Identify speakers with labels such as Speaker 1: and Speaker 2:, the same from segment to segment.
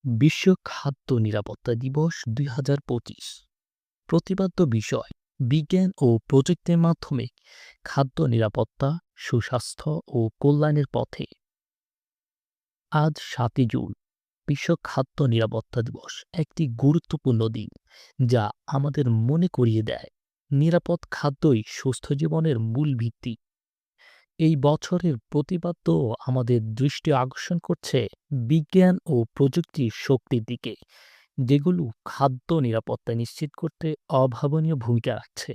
Speaker 1: বিশ্ব খাদ্য নিরাপত্তা দিবস ২০২৫ প্রতিপাদ্য বিষয় বিজ্ঞান ও প্রযুক্তির মাধ্যমে খাদ্য নিরাপত্তা, সুস্বাস্থ্য ও কল্যাণের পথে। আজ ৭ই জুন বিশ্ব খাদ্য নিরাপত্তা দিবস একটি গুরুত্বপূর্ণ দিন যা আমাদের মনে করিয়ে দেয় নিরাপদ খাদ্যই সুস্থ জীবনের মূল ভিত্তি। এই বছরের প্রতিপাদ্য আমাদের দৃষ্টি আকর্ষণ করছে বিজ্ঞান ও প্রযুক্তির শক্তির দিকে, যেগুলো খাদ্য নিরাপত্তা নিশ্চিত করতে অভাবনীয় ভূমিকা রাখছে।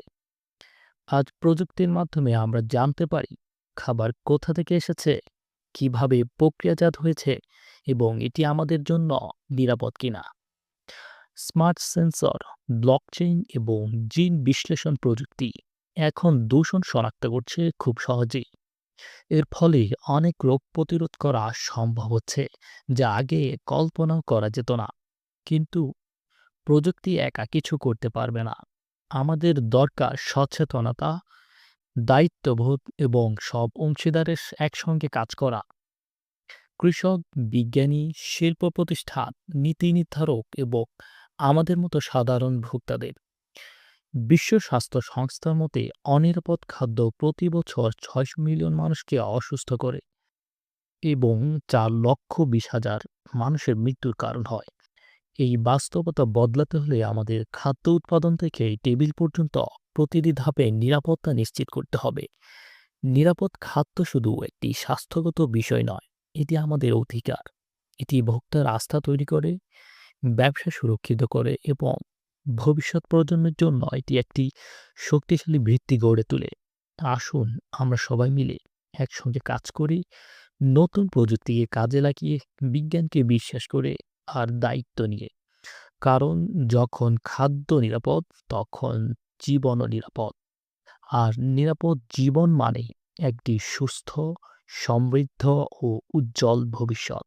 Speaker 1: আজ প্রযুক্তির মাধ্যমে আমরা জানতে পারি খাবার কোথা থেকে এসেছে, কিভাবে প্রক্রিয়াজাত হয়েছে এবং এটি আমাদের জন্য নিরাপদ কিনা। স্মার্ট সেন্সর, ব্লকচেইন এবং জিন বিশ্লেষণ প্রযুক্তি এখন দূষণ শনাক্ত করছে খুব সহজেই। এর ফলে অনেক রোগ প্রতিরোধ করা সম্ভব হচ্ছে, যা আগে কল্পনাও করা যেত না। কিন্তু প্রযুক্তি একা কিছু করতে পারবে না। আমাদের দরকার সচেতনতা, দায়িত্ববোধ এবং সব অংশীদারের একসঙ্গে কাজ করা। কৃষক, বিজ্ঞানী, শিল্প প্রতিষ্ঠান, নীতি নির্ধারক এবং আমাদের মতো সাধারণ ভোক্তাদের। বিশ্ব স্বাস্থ্য সংস্থার মতে অনিরাপদ খাদ্য প্রতি বছর ৬০০ মিলিয়ন মানুষকে অসুস্থ করে এবং ৪,২০,০০০ মানুষের মৃত্যুর কারণ হয়। এই বাস্তবতা বদলাতে হলে আমাদের খাদ্য উৎপাদন থেকে টেবিল পর্যন্ত প্রতিটি ধাপে নিরাপত্তা নিশ্চিত করতে হবে। নিরাপদ খাদ্য শুধু একটি স্বাস্থ্যগত বিষয় নয়, এটি আমাদের অধিকার। এটি ভোক্তার আস্থা তৈরি করে, ব্যবসা সুরক্ষিত করে এবং ভবিষ্যৎ প্রজন্মের জন্য এটি একটি শক্তিশালী ভিত্তি গড়ে তোলে। আসুন আমরা সবাই মিলে একসঙ্গে কাজ করি, নতুন প্রযুক্তিকে কাজে লাগিয়ে, বিজ্ঞানকে বিশ্বাস করে আর দায়িত্ব নিয়ে। কারণ যখন খাদ্য নিরাপদ, তখন জীবনও নিরাপদ। আর নিরাপদ জীবন মানে একটি সুস্থ, সমৃদ্ধ ও উজ্জ্বল ভবিষ্যৎ।